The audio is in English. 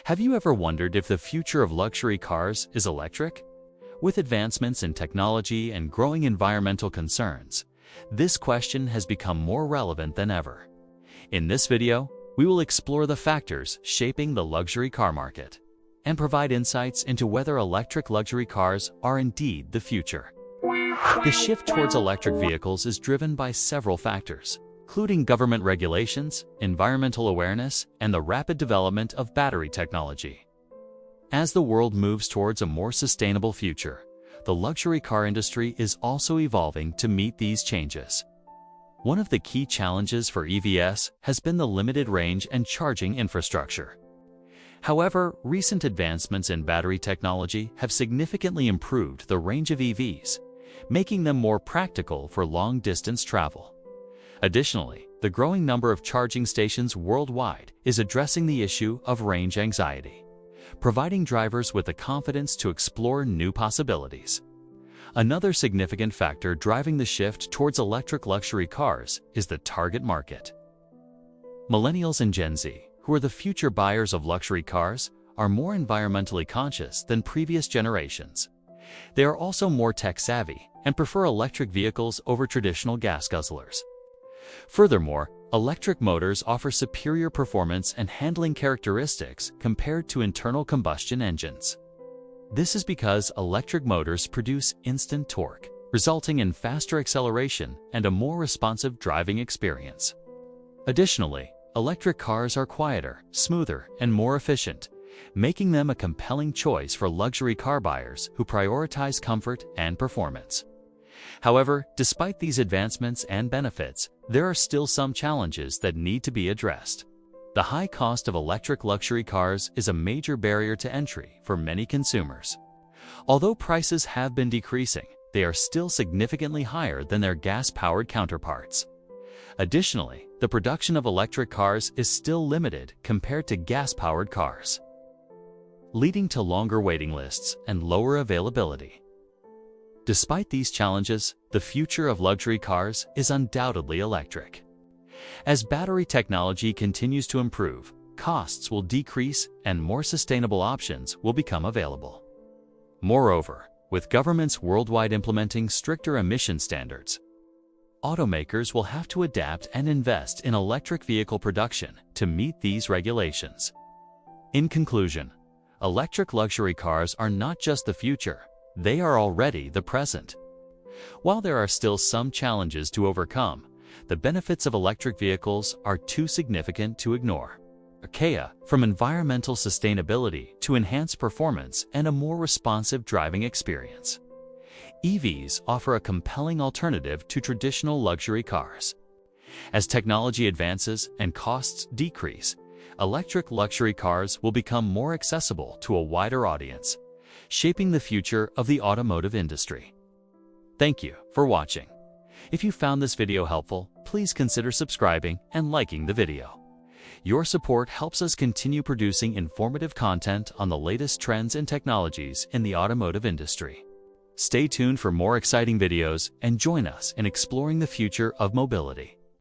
Have you ever wondered if the future of luxury cars is electric? With advancements in technology and growing environmental concerns, this question has become more relevant than ever. In this video, we will explore the factors shaping the luxury car market and provide insights into whether electric luxury cars are indeed the future. The shift towards electric vehicles is driven by several factors, including government regulations, environmental awareness, and the rapid development of battery technology. As the world moves towards a more sustainable future, the luxury car industry is also evolving to meet these changes. One of the key challenges for EVs has been the limited range and charging infrastructure. However, recent advancements in battery technology have significantly improved the range of EVs, making them more practical for long-distance travel. Additionally, the growing number of charging stations worldwide is addressing the issue of range anxiety, providing drivers with the confidence to explore new possibilities. Another significant factor driving the shift towards electric luxury cars is the target market. Millennials and Gen Z, who are the future buyers of luxury cars, are more environmentally conscious than previous generations. They are also more tech-savvy and prefer electric vehicles over traditional gas guzzlers. Furthermore, electric motors offer superior performance and handling characteristics compared to internal combustion engines. This is because electric motors produce instant torque, resulting in faster acceleration and a more responsive driving experience. Additionally, electric cars are quieter, smoother, and more efficient, making them a compelling choice for luxury car buyers who prioritize comfort and performance. However, despite these advancements and benefits, there are still some challenges that need to be addressed. The high cost of electric luxury cars is a major barrier to entry for many consumers. Although prices have been decreasing, they are still significantly higher than their gas-powered counterparts. Additionally, the production of electric cars is still limited compared to gas-powered cars, leading to longer waiting lists and lower availability. Despite these challenges, the future of luxury cars is undoubtedly electric. As battery technology continues to improve, costs will decrease and more sustainable options will become available. Moreover, with governments worldwide implementing stricter emission standards, automakers will have to adapt and invest in electric vehicle production to meet these regulations. In conclusion, electric luxury cars are not just the future, they are already the present. While there are still some challenges to overcome, the benefits of electric vehicles are too significant to ignore. From environmental sustainability to enhanced performance and a more responsive driving experience, EVs offer a compelling alternative to traditional luxury cars. As technology advances and costs decrease, electric luxury cars will become more accessible to a wider audience, shaping the future of the automotive industry. Thank you for watching. If you found this video helpful, please consider subscribing and liking the video. Your support helps us continue producing informative content on the latest trends and technologies in the automotive industry. Stay tuned for more exciting videos and join us in exploring the future of mobility.